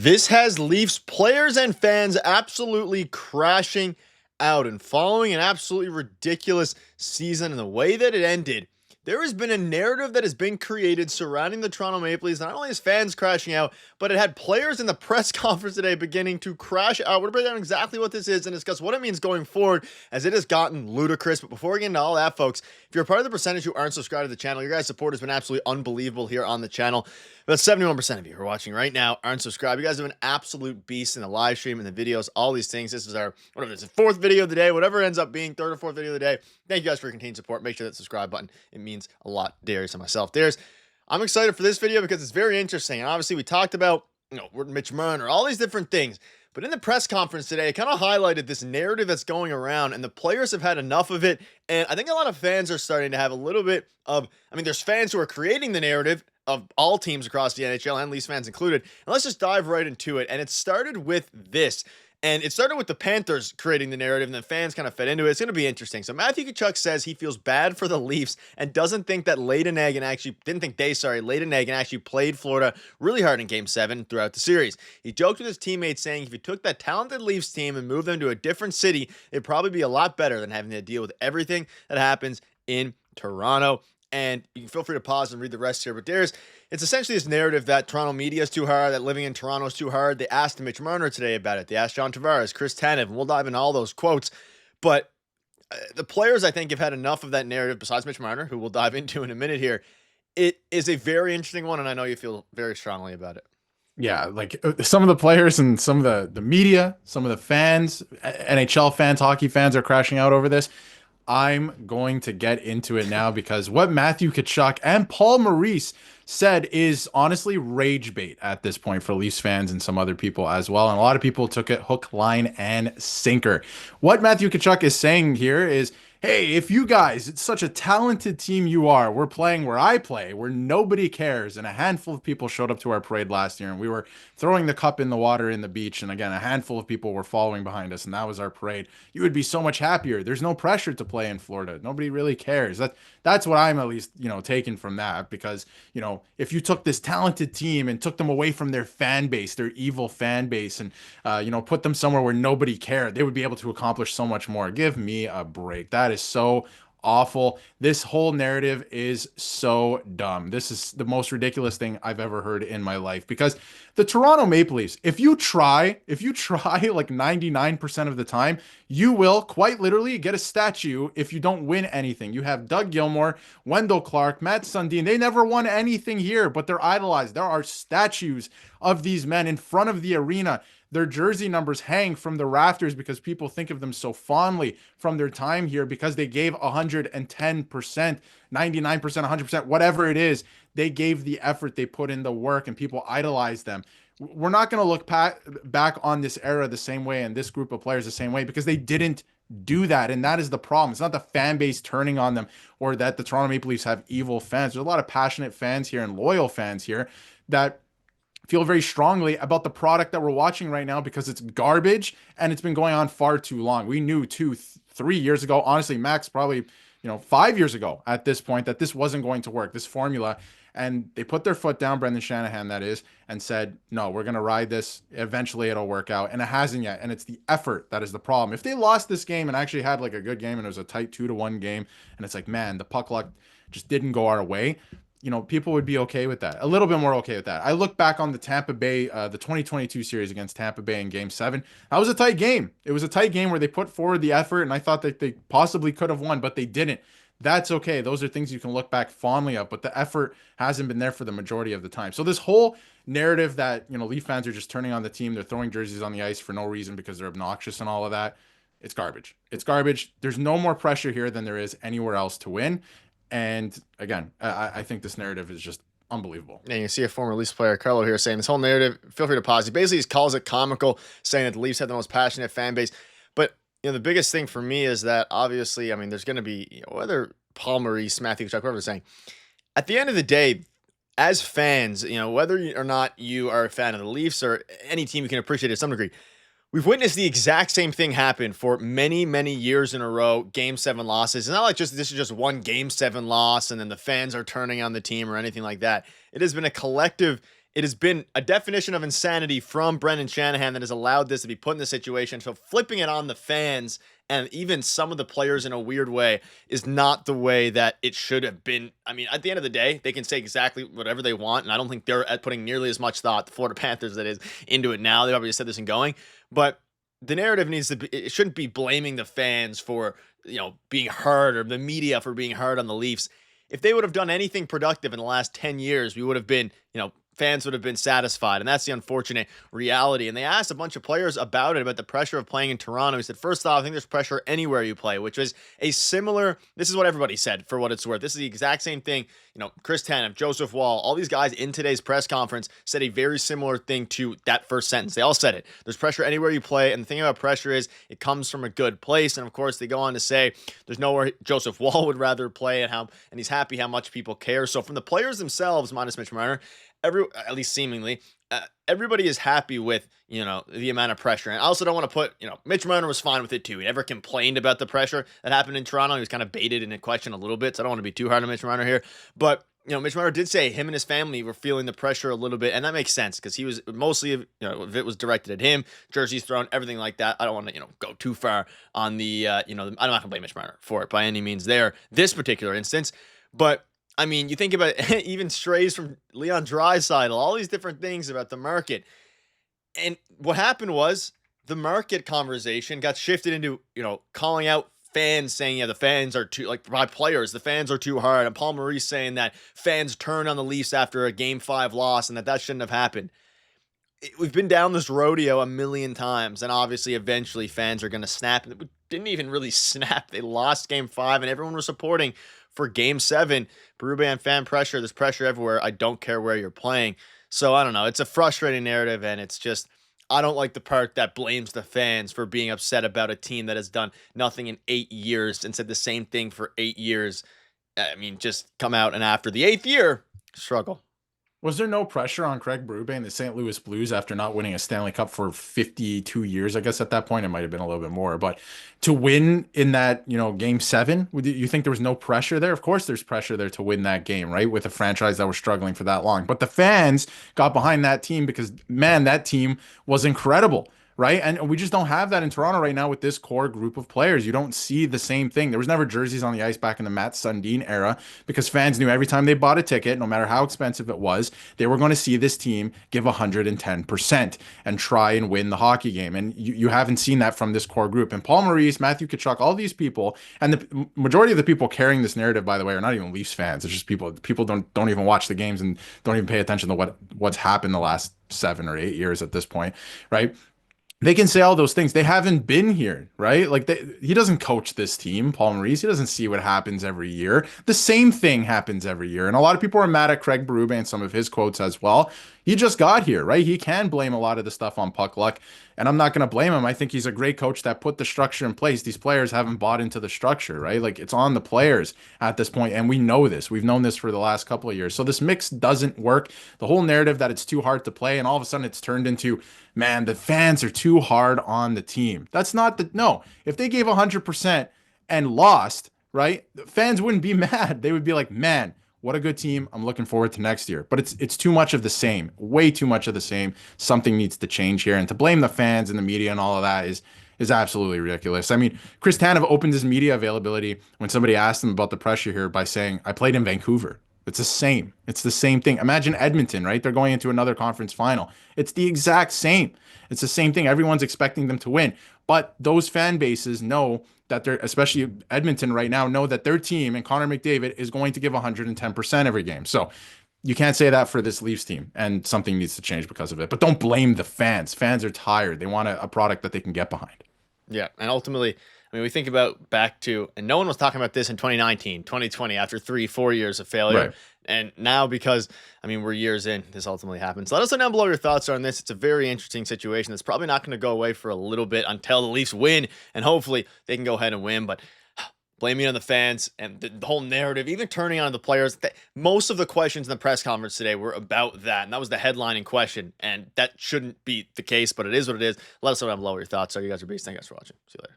This has Leafs players and fans absolutely crashing out and following an absolutely ridiculous season. And the way that it ended, there has been a narrative that has been created surrounding the Toronto Maple Leafs, not only as fans crashing out, but it had players in the press conference today beginning to crash out. We're going to break down exactly what this is and discuss what it means going forward, as it has gotten ludicrous. But before we get into all that, folks, if you're a part of the percentage who aren't subscribed to the channel, your guys' support has been absolutely unbelievable here on the channel. About 71% of you who are watching right now aren't subscribed. You guys have been absolute beasts in the live stream and the videos, all these things. This is our, whatever this is, fourth video of the day, whatever it ends up being, third or fourth video of the day. Thank you guys for your continued support. Make sure that subscribe button. It means a lot, Darius and myself. Darius, I'm excited for this video because it's very interesting. And obviously we talked about, Mitch Marner, all these different things. But in the press conference today, it kind of highlighted this narrative that's going around, and the players have had enough of it. And I think a lot of fans are starting to have a little bit of, there's fans who are creating the narrative of all teams across the NHL, and Leafs fans included. And let's just dive right into it. And it started with this. And it started with the Panthers creating the narrative, and the fans kind of fed into it. It's going to be interesting. So Matthew Tkachuk says he feels bad for the Leafs and doesn't think that Layden actually played Florida really hard in Game 7 throughout the series. He joked with his teammates saying if you took that talented Leafs team and moved them to a different city, it'd probably be a lot better than having to deal with everything that happens in Toronto. And you can feel free to pause and read the rest here. But it's essentially this narrative that Toronto media is too hard, that living in Toronto is too hard. They asked Mitch Marner today about it. They asked John Tavares, Chris Tanev, and we'll dive into all those quotes. But the players, I think, have had enough of that narrative, besides Mitch Marner, who we'll dive into in a minute here. It is a very interesting one, and I know you feel very strongly about it. Yeah, like some of the players and some of the media, some of the fans, NHL fans, hockey fans are crashing out over this. I'm going to get into it now because what Matthew Tkachuk and Paul Maurice said is honestly rage bait at this point for Leafs fans and some other people as well. And a lot of people took it hook, line, and sinker. What Matthew Tkachuk is saying here is, hey, if you guys, it's such a talented team you are, we're playing where I play, where nobody cares, and a handful of people showed up to our parade last year, and we were throwing the cup in the water in the beach, and again, a handful of people were following behind us, and that was our parade. You would be so much happier. There's no pressure to play in Florida. Nobody really cares. That's what I'm at least, taking from that, because, if you took this talented team and took them away from their fan base, their evil fan base, and, put them somewhere where nobody cared, they would be able to accomplish so much more. Give me a break. That is so awful. This whole narrative is so dumb. This is the most ridiculous thing I've ever heard in my life, because the Toronto Maple Leafs, if you try like 99% of the time, you will quite literally get a statue if you don't win anything. You have Doug Gilmour, Wendell Clark, Matt Sundin. They never won anything here, but they're idolized. There are statues of these men in front of the arena. Their jersey numbers hang from the rafters because people think of them so fondly from their time here because they gave 110%, 99%, 100%, whatever it is. They gave the effort, they put in the work, and people idolize them. We're not going to look back on this era the same way and this group of players the same way because they didn't do that, and that is the problem. It's not the fan base turning on them or that the Toronto Maple Leafs have evil fans. There's a lot of passionate fans here and loyal fans here that feel very strongly about the product that we're watching right now because it's garbage and it's been going on far too long. We knew 3 years ago, honestly, Max, probably 5 years ago at this point, that this wasn't going to work, this formula. And they put their foot down, Brendan Shanahan, that is, and said, no, we're going to ride this. Eventually it'll work out. And it hasn't yet. And it's the effort that is the problem. If they lost this game and actually had like a good game and it was a tight 2-1 game, and it's like, man, the puck luck just didn't go our way, people would be okay with that. A little bit more okay with that. I look back on the Tampa Bay, the 2022 series against Tampa Bay in Game 7. That was a tight game. It was a tight game where they put forward the effort, and I thought that they possibly could have won, but they didn't. That's okay. Those are things you can look back fondly of, but the effort hasn't been there for the majority of the time. So this whole narrative that, Leaf fans are just turning on the team, they're throwing jerseys on the ice for no reason because they're obnoxious and all of that, it's garbage. It's garbage. There's no more pressure here than there is anywhere else to win. And again, I think this narrative is just unbelievable. And you see a former Leafs player, Carlo, here saying this whole narrative, feel free to pause. He basically calls it comical, saying that the Leafs have the most passionate fan base. But, the biggest thing for me is that obviously, there's going to be, whether Paul Maurice, Matthew Tkachuk, whoever they're saying, at the end of the day, as fans, whether or not you are a fan of the Leafs or any team you can appreciate to some degree, we've witnessed the exact same thing happen for many, many years in a row. Game 7 losses. It's not like this is just one Game 7 loss and then the fans are turning on the team or anything like that. It has been a collective it has been a definition of insanity from Brendan Shanahan that has allowed this to be put in this situation. So flipping it on the fans and even some of the players in a weird way is not the way that it should have been. I mean, at the end of the day, they can say exactly whatever they want, and I don't think they're putting nearly as much thought, the Florida Panthers, that is, into it now. They obviously said this in going, but the narrative needs to be, it shouldn't be blaming the fans for, being hurt, or the media for being hard on the Leafs. If they would have done anything productive in the last 10 years, we would have been, fans would have been satisfied. And that's the unfortunate reality. And they asked a bunch of players about it, about the pressure of playing in Toronto. He said, first off, I think there's pressure anywhere you play, which was this is what everybody said, for what it's worth. This is the exact same thing. Chris Tanev, Joseph Wall, all these guys in today's press conference said a very similar thing to that first sentence. They all said it. There's pressure anywhere you play. And the thing about pressure is it comes from a good place. And of course, they go on to say there's nowhere Joseph Wall would rather play, and he's happy how much people care. So from the players themselves, minus Mitch Marner, at least seemingly, everybody is happy with, the amount of pressure. And I also don't want to put, Mitch Marner was fine with it too. He never complained about the pressure that happened in Toronto. He was kind of baited into question a little bit, so I don't want to be too hard on Mitch Marner here. But, Mitch Marner did say him and his family were feeling the pressure a little bit, and that makes sense because he was mostly, if it was directed at him, jerseys thrown, everything like that. I don't want to, go too far on the, I'm not going to blame Mitch Marner for it by any means there, this particular instance. But I mean, you think about even strays from Leon Draisaitl, all these different things about the market. And what happened was the market conversation got shifted into, calling out fans, saying, yeah, the fans are too, like, by players, the fans are too hard. And Paul Maurice saying that fans turned on the Leafs after a Game 5 loss and that shouldn't have happened. We've been down this rodeo a million times, and obviously eventually fans are going to snap. It didn't even really snap. They lost Game 5, and everyone was supporting for Game 7. Berube and fan pressure, there's pressure everywhere. I don't care where you're playing. So I don't know. It's a frustrating narrative, and it's just, I don't like the part that blames the fans for being upset about a team that has done nothing in 8 years and said the same thing for 8 years. I mean, just come out and after the 8th year, struggle. Was there no pressure on Craig Berube and the St. Louis Blues after not winning a Stanley Cup for 52 years? I guess at that point it might have been a little bit more, but to win in that, Game 7, would you think there was no pressure there? Of course there's pressure there to win that game, right? With a franchise that was struggling for that long. But the fans got behind that team because, man, that team was incredible. Right. And we just don't have that in Toronto right now with this core group of players. You don't see the same thing. There was never jerseys on the ice back in the Matt Sundin era because fans knew every time they bought a ticket, no matter how expensive it was, they were going to see this team give 110% and try and win the hockey game. And you haven't seen that from this core group. And Paul Maurice, Matthew Tkachuk, all these people, and the majority of the people carrying this narrative, by the way, are not even Leafs fans. It's just people don't even watch the games and don't even pay attention to what's happened the last 7 or 8 years at this point, right? They can say all those things. They haven't been here, right? Like he doesn't coach this team, Paul Maurice. He doesn't see what happens every year. The same thing happens every year. And a lot of people are mad at Craig Berube and some of his quotes as well. He just got here, right? He can blame a lot of the stuff on puck luck. And I'm not going to blame him. I think he's a great coach that put the structure in place. These players haven't bought into the structure, right? Like it's on the players at this point, and we know this. We've known this for the last couple of years. So this mix doesn't work. The whole narrative that it's too hard to play, and all of a sudden it's turned into, man, the fans are too hard on the team. That's not the, no. If they gave 100% and lost, right, the fans wouldn't be mad. They would be like, man, what a good team. I'm looking forward to next year. But it's too much of the same, way too much of the same. Something needs to change here. And to blame the fans and the media and all of that is absolutely ridiculous. I mean, Chris Tanev opened his media availability when somebody asked him about the pressure here by saying, I played in Vancouver. It's the same. It's the same thing. Imagine Edmonton, right? They're going into another conference final. It's the exact same. It's the same thing. Everyone's expecting them to win. But those fan bases know that they're, especially Edmonton right now, know that their team and Connor McDavid is going to give 110% every game. So you can't say that for this Leafs team, and something needs to change because of it. But don't blame the fans. Fans are tired. They want a product that they can get behind. Yeah, and ultimately, I mean, we think about back to, and no one was talking about this in 2019, 2020, after 3-4 years of failure. Right. And now, because, I mean, we're years in, this ultimately happens. Let us know down below your thoughts on this. It's a very interesting situation that's probably not going to go away for a little bit until the Leafs win, and hopefully they can go ahead and win. But blaming on the fans and the whole narrative, even turning on the players, most of the questions in the press conference today were about that, and that was the headlining question, and that shouldn't be the case, but it is what it is. Let us know down below what your thoughts are. You guys are beasts. Thank you guys for watching. See you later.